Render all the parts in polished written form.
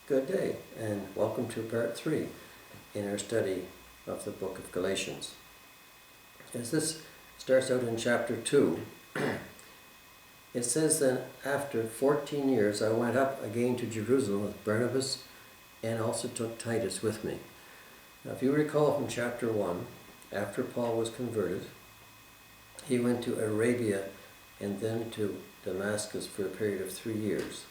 Good day, and welcome to part 3 in our study of the book of Galatians. As this starts out in chapter 2, it says then, after 14 years I went up again to Jerusalem with Barnabas and also took Titus with me. Now, if you recall from chapter 1, after Paul was converted, he went to Arabia and then to Damascus for a period of 3 years.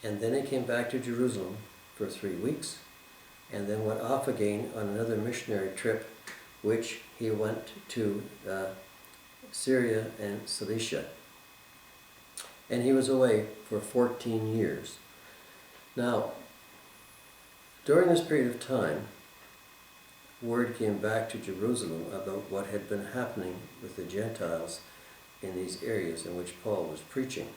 And then he came back to Jerusalem for 3 weeks, and then went off again on another missionary trip, which he went to Syria and Cilicia. And he was away for 14 years. Now, during this period of time, word came back to Jerusalem about what had been happening with the Gentiles in these areas in which Paul was preaching.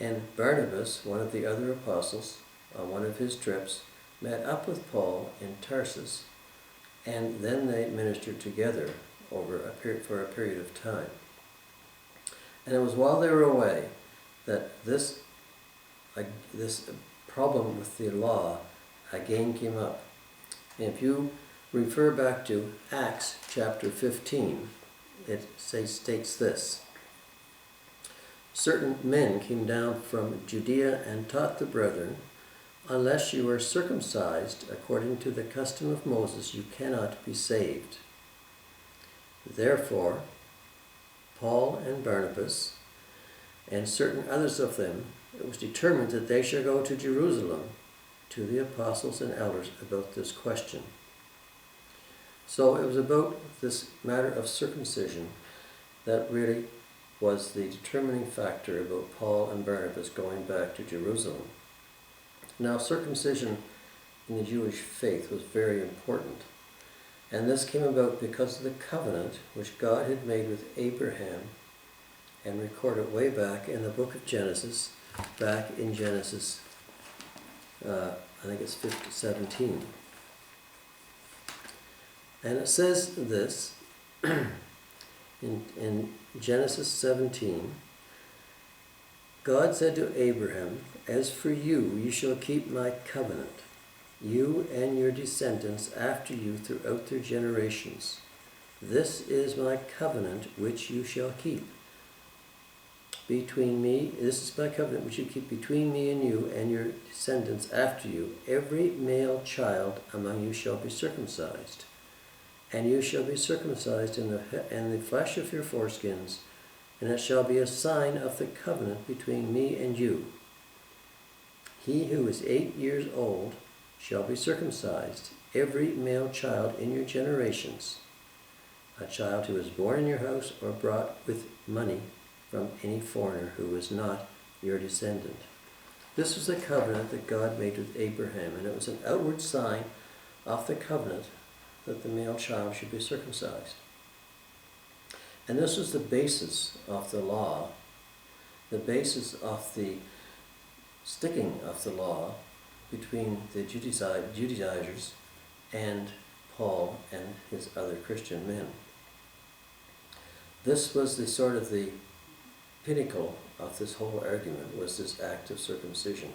And Barnabas, one of the other apostles, on one of his trips, met up with Paul in Tarsus, and then they ministered together for a period of time. And it was while they were away that this problem with the law again came up. And if you refer back to Acts chapter 15, it states this: certain men came down from Judea and taught the brethren, unless you are circumcised according to the custom of Moses, you cannot be saved. Therefore, Paul and Barnabas and certain others of them, it was determined that they should go to Jerusalem to the apostles and elders about this question. So it was about this matter of circumcision that really was the determining factor about Paul and Barnabas going back to Jerusalem. Now, circumcision in the Jewish faith was very important, and this came about because of the covenant which God had made with Abraham and recorded way back in the book of Genesis, back in Genesis, I think it's 17. And it says this, in Genesis 17, God said to Abraham, as for you, you shall keep my covenant, you and your descendants after you throughout their generations. This is my covenant which you shall keep between me. This is my covenant which you keep between me and you and your descendants after you. Every male child among you shall be circumcised. And you shall be circumcised in the flesh of your foreskins, and it shall be a sign of the covenant between me and you. He who is 8 years old shall be circumcised, every male child in your generations, a child who is born in your house or brought with money from any foreigner who is not your descendant. This was the covenant that God made with Abraham, and it was an outward sign of the covenant that the male child should be circumcised. And this was the basis of the law, the basis of the sticking of the law between the Judaizers and Paul and his other Christian men. This was the sort of the pinnacle of this whole argument, was this act of circumcision.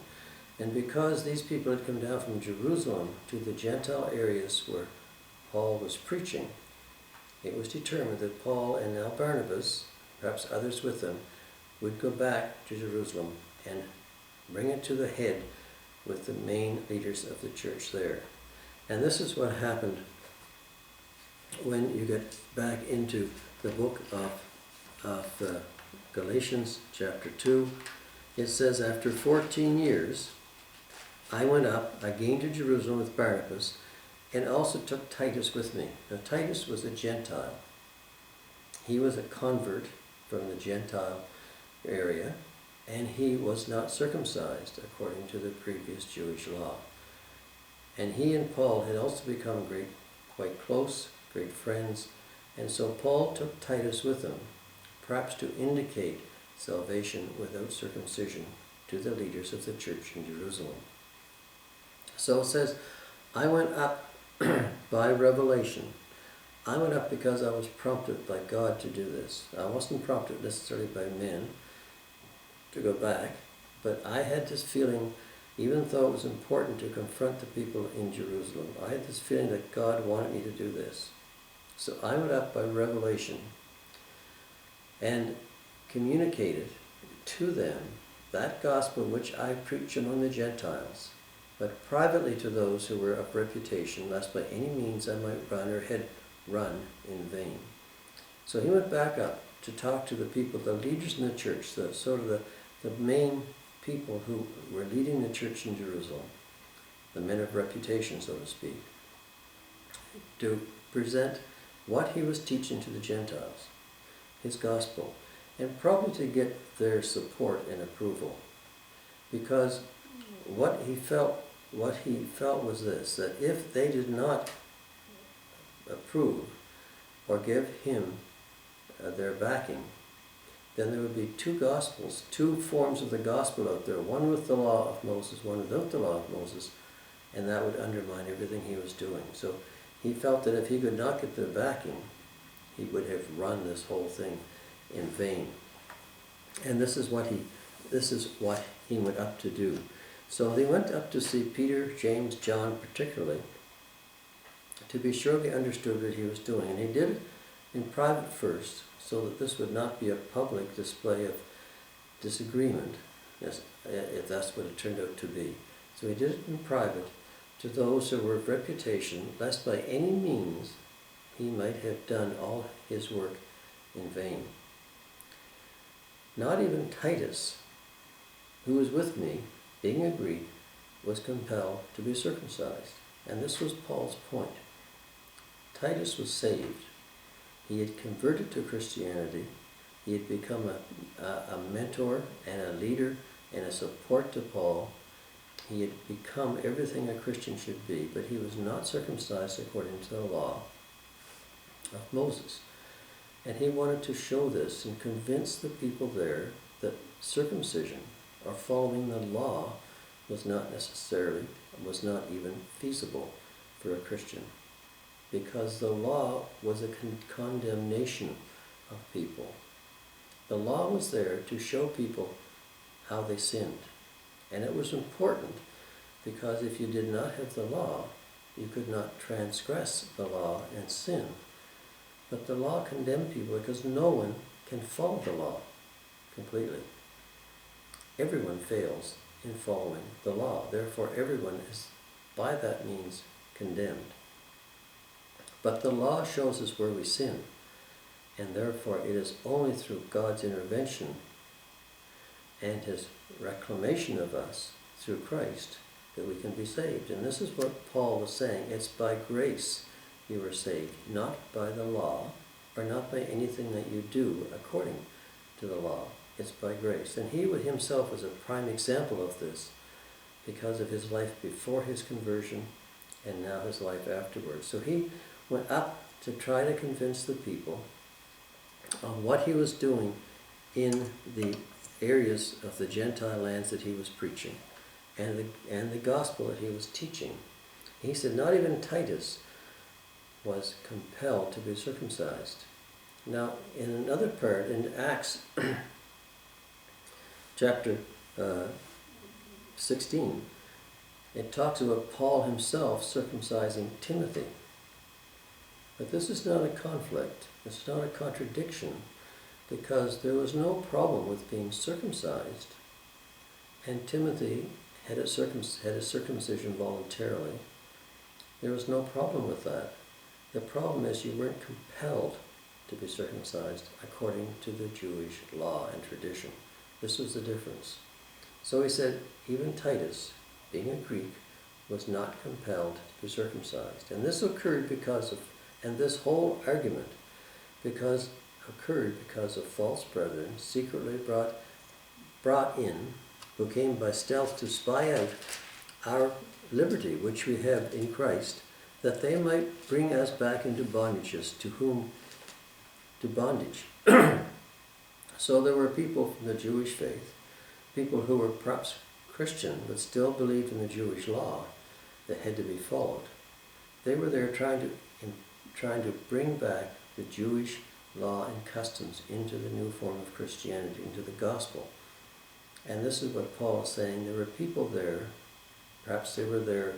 And because these people had come down from Jerusalem to the Gentile areas where Paul was preaching, it was determined that Paul and now Barnabas, perhaps others with them, would go back to Jerusalem and bring it to the head with the main leaders of the church there. And this is what happened when you get back into the book of Galatians chapter 2. It says, after 14 years, I went up again to Jerusalem with Barnabas, and also took Titus with me. Now, Titus was a Gentile. He was a convert from the Gentile area, and he was not circumcised according to the previous Jewish law. And he and Paul had also become quite close, great friends, and so Paul took Titus with him, perhaps to indicate salvation without circumcision to the leaders of the church in Jerusalem. So it says, I went up by revelation. I went up because I was prompted by God to do this. I wasn't prompted necessarily by men to go back, but I had this feeling even though it was important to confront the people in Jerusalem. I had this feeling that God wanted me to do this. So I went up by revelation and communicated to them that gospel which I preach among the Gentiles, but privately to those who were of reputation, lest by any means I might run in vain. So he went back up to talk to the people, the leaders in the church, the main people who were leading the church in Jerusalem, the men of reputation, so to speak, to present what he was teaching to the Gentiles, his gospel, and probably to get their support and approval. Because what he felt was this, that if they did not approve or give him their backing, then there would be two gospels, two forms of the gospel out there, one with the law of Moses, one without the law of Moses, and that would undermine everything he was doing. So he felt that if he could not get their backing, he would have run this whole thing in vain. And this is what he went up to do. So they went up to see Peter, James, John particularly, to be sure they understood what he was doing. And he did it in private first, so that this would not be a public display of disagreement, if that's what it turned out to be. So he did it in private to those who were of reputation, lest by any means he might have done all his work in vain. Not even Titus, who was with me, being a Greek, was compelled to be circumcised. And this was Paul's point. Titus was saved. He had converted to Christianity. He had become a mentor and a leader and a support to Paul. He had become everything a Christian should be, but he was not circumcised according to the law of Moses. And he wanted to show this and convince the people there that circumcision, or following the law, was not even feasible for a Christian. Because the law was a condemnation of people. The law was there to show people how they sinned. And it was important because if you did not have the law, you could not transgress the law and sin. But the law condemned people because no one can follow the law completely. Everyone fails in following the law. Therefore, everyone is, by that means, condemned. But the law shows us where we sin, and therefore it is only through God's intervention and his reclamation of us through Christ that we can be saved. And this is what Paul was saying. It's by grace you are saved, not by the law, or not by anything that you do according to the law. It's by grace. And he himself was a prime example of this because of his life before his conversion and now his life afterwards. So he went up to try to convince the people of what he was doing in the areas of the Gentile lands that he was preaching and the gospel that he was teaching. He said not even Titus was compelled to be circumcised. Now, in another part, in Acts chapter 16, it talks about Paul himself circumcising Timothy. But this is not a conflict. It's not a contradiction, because there was no problem with being circumcised, and Timothy had his circumcision voluntarily. There was no problem with that. The problem is you weren't compelled to be circumcised according to the Jewish law and tradition. This was the difference. So he said, even Titus, being a Greek, was not compelled to be circumcised. And this occurred this whole argument occurred because of false brethren secretly brought in, who came by stealth to spy out our liberty which we have in Christ, that they might bring us back into bondages, to bondage. So there were people from the Jewish faith, people who were perhaps Christian but still believed in the Jewish law that had to be followed. They were there trying to bring back the Jewish law and customs into the new form of Christianity, into the gospel. And this is what Paul is saying. There were people there Perhaps they were there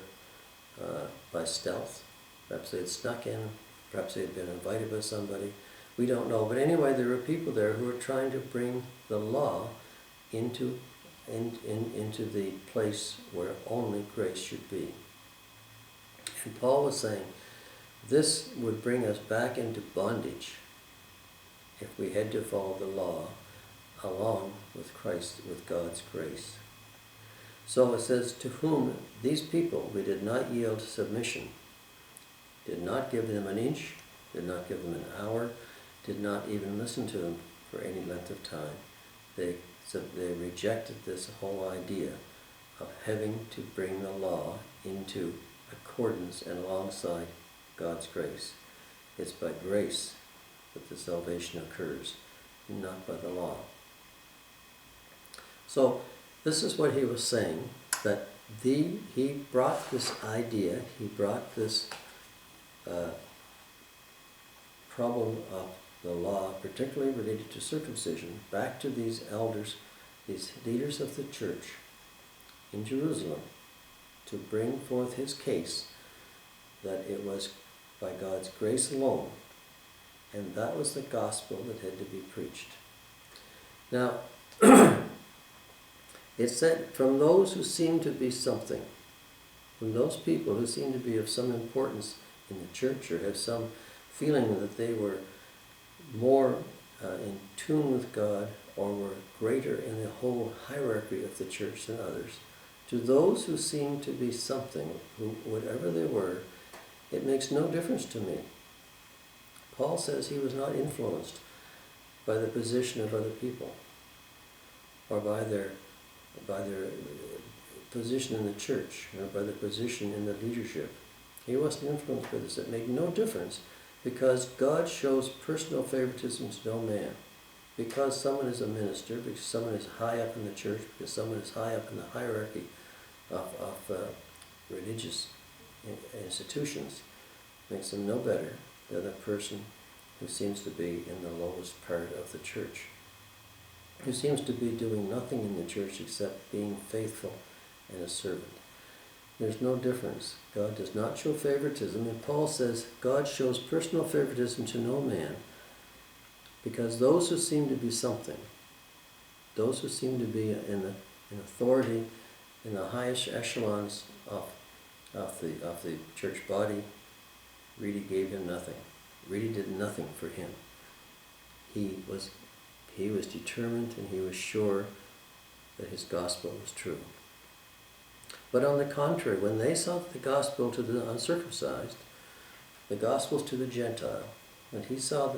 by stealth. Perhaps they had snuck in. Perhaps they had been invited by somebody. We don't know. But anyway, there were people there who were trying to bring the law into the place where only grace should be. And Paul was saying, this would bring us back into bondage if we had to follow the law along with Christ, with God's grace. So it says, to whom these people we did not yield submission, did not give them an inch, did not give them an hour, did not even listen to them for any length of time. They rejected this whole idea of having to bring the law into accordance and alongside God's grace. It's by grace that the salvation occurs, not by the law. So this is what he was saying, that he brought this idea, he brought this problem of the law, particularly related to circumcision, back to these elders, these leaders of the church in Jerusalem, to bring forth his case that it was by God's grace alone, and that was the gospel that had to be preached. Now, it said, from those who seem to be something, from those people who seem to be of some importance in the church or have some feeling that they were more in tune with God or were greater in the whole hierarchy of the church than others, to those who seem to be something, who, whatever they were, it makes no difference to me. Paul says he was not influenced by the position of other people or by their position in the church or by their position in the leadership. He wasn't influenced by this. It made no difference, because God shows personal favoritism to no man. Because someone is a minister, because someone is high up in the church, because someone is high up in the hierarchy of religious institutions, makes them no better than a person who seems to be in the lowest part of the church, who seems to be doing nothing in the church except being faithful and a servant. There's no difference. God does not show favoritism, and Paul says God shows personal favoritism to no man, because those who seem to be something, those who seem to be in authority in the highest echelons of the church body, really gave him nothing, really did nothing for him. He was determined, and he was sure that his gospel was true. But on the contrary, when they saw the gospel to the uncircumcised, the gospel to the Gentile, when he saw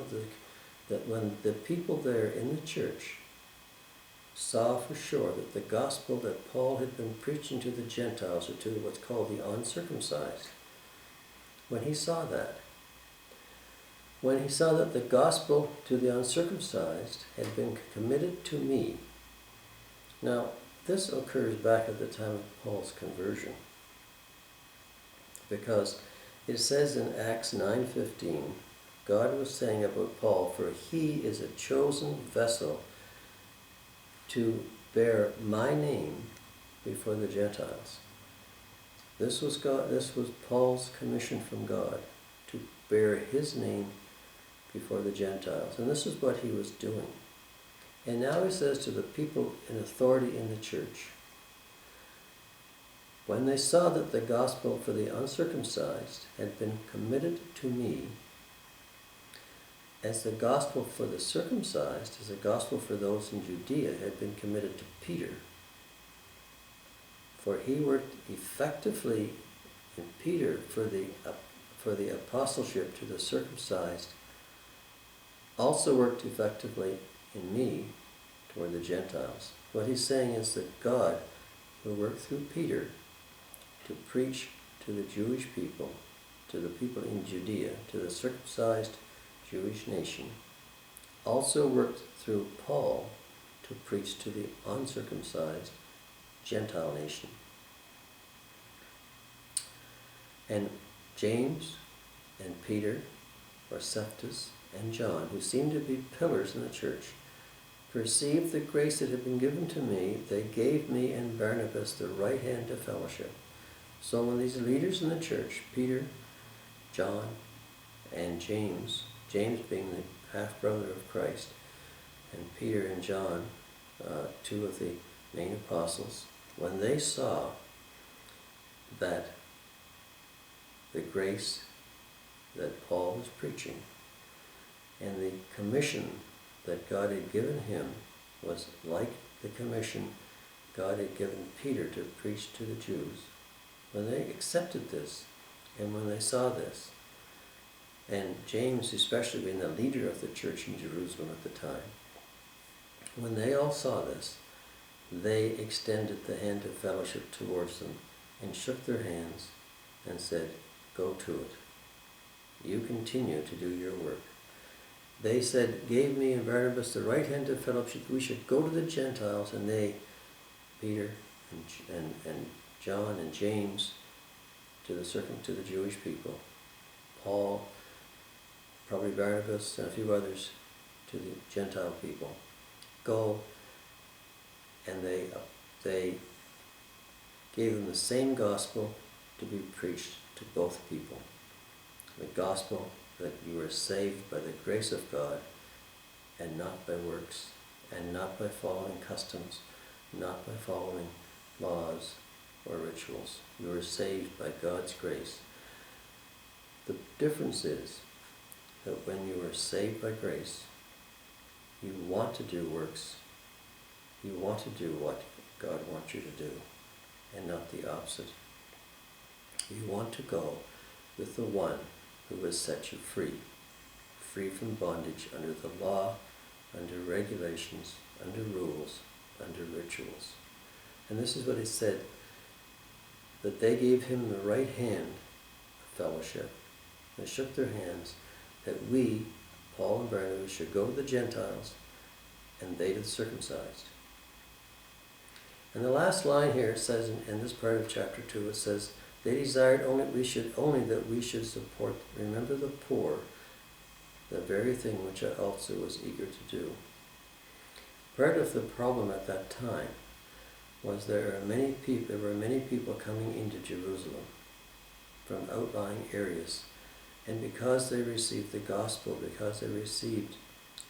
that when the people there in the church saw for sure that the gospel that Paul had been preaching to the Gentiles, or to what's called the uncircumcised, when he saw that the gospel to the uncircumcised had been committed to me. Now, this occurs back at the time of Paul's conversion, because it says in Acts 9:15, God was saying about Paul, for he is a chosen vessel to bear my name before the Gentiles. This was Paul's commission from God, to bear his name before the Gentiles. And this is what he was doing. And now he says to the people in authority in the church, when they saw that the gospel for the uncircumcised had been committed to me, as the gospel for the circumcised, as the gospel for those in Judea had been committed to Peter, for he worked effectively in Peter for the apostleship to the circumcised, also worked effectively in me toward the Gentiles. What he's saying is that God, who worked through Peter to preach to the Jewish people, to the people in Judea, to the circumcised Jewish nation, also worked through Paul to preach to the uncircumcised Gentile nation. And James and Peter, or Cephas and John, who seemed to be pillars in the church, perceived the grace that had been given to me. They gave me and Barnabas the right hand to fellowship. So when these leaders in the church, Peter, John, and James, James being the half-brother of Christ, and Peter and John, two of the main apostles, when they saw that the grace that Paul was preaching and the commission that God had given him was like the commission God had given Peter to preach to the Jews, when they accepted this and when they saw this, and James especially being the leader of the church in Jerusalem at the time, when they all saw this, they extended the hand of fellowship towards them and shook their hands and said, "Go to it. You continue to do your work." They said, gave me and Barnabas the right hand of fellowship. We should go to the Gentiles, and they, Peter and John and James, to the Jewish people. Paul, probably Barnabas, and a few others to the Gentile people. Go, and they gave them the same gospel to be preached to both people. The gospel that you are saved by the grace of God, and not by works, and not by following customs, not by following laws or rituals. You are saved by God's grace. The difference is that when you are saved by grace, you want to do works. You want to do what God wants you to do, and not the opposite. You want to go with the one who has set you free, free from bondage under the law, under regulations, under rules, under rituals. And this is what he said, that they gave him the right hand of fellowship. They shook their hands, that we, Paul and Barnabas, should go to the Gentiles, and they to the circumcised. And the last line here, it says in this part of chapter 2, it says, they desired only that we should support, remember the poor, the very thing which I also was eager to do. Part of the problem at that time was there were many people coming into Jerusalem from outlying areas, and because they received the gospel, because they received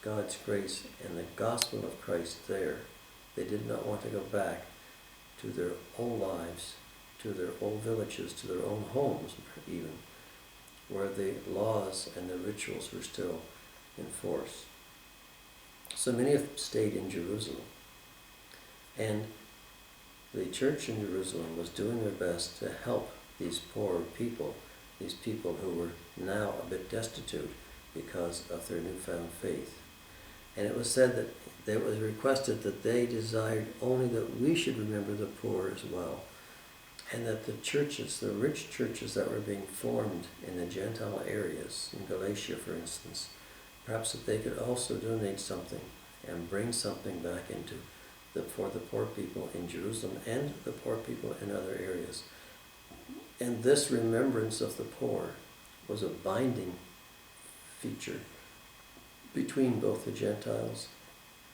God's grace and the gospel of Christ there, they did not want to go back to their old lives, to their old villages, to their own homes even, where the laws and the rituals were still in force. So many have stayed in Jerusalem. And the church in Jerusalem was doing their best to help these poor people, these people who were now a bit destitute because of their newfound faith. And it was said that it was requested that they desired only that we should remember the poor as well, and that the churches, the rich churches that were being formed in the Gentile areas, in Galatia for instance, perhaps that they could also donate something and bring something back for the poor people in Jerusalem and the poor people in other areas. And this remembrance of the poor was a binding feature between both the Gentiles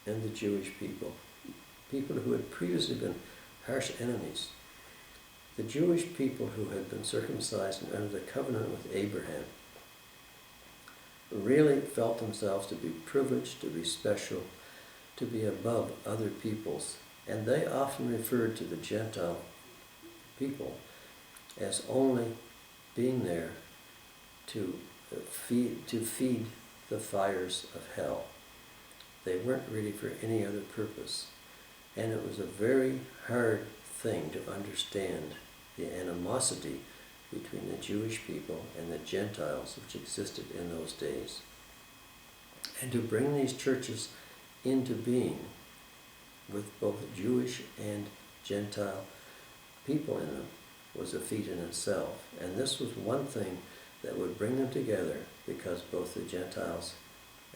and the Jewish people, people who had previously been harsh enemies. The Jewish people who had been circumcised and under the covenant with Abraham really felt themselves to be privileged, to be special, to be above other peoples. And they often referred to the Gentile people as only being there to feed the fires of hell. They weren't really for any other purpose. And it was a very hard thing to understand the animosity between the Jewish people and the Gentiles which existed in those days. And to bring these churches into being with both Jewish and Gentile people in them was a feat in itself. And this was one thing that would bring them together, because both the Gentiles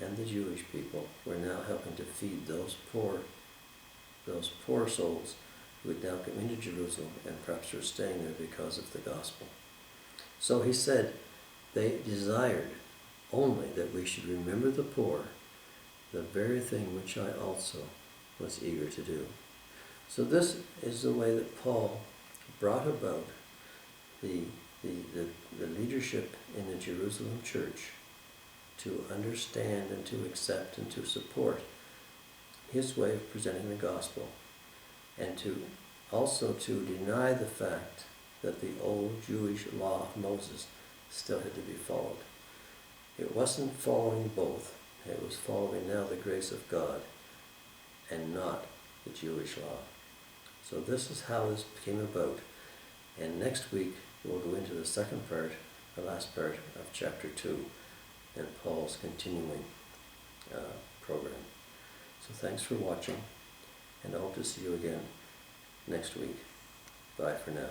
and the Jewish people were now helping to feed those poor souls who had now come into Jerusalem and perhaps were staying there because of the gospel. So he said, they desired only that we should remember the poor, the very thing which I also was eager to do. So this is the way that Paul brought about the, the leadership in the Jerusalem church to understand and to accept and to support his way of presenting the gospel, and to also to deny the fact that the old Jewish law of Moses still had to be followed. It wasn't following both, it was following now the grace of God and not the Jewish law. So this is how this came about. And next week we'll go into the second part, the last part of chapter 2, and Paul's continuing program. So thanks for watching, and I hope to see you again next week. Bye for now.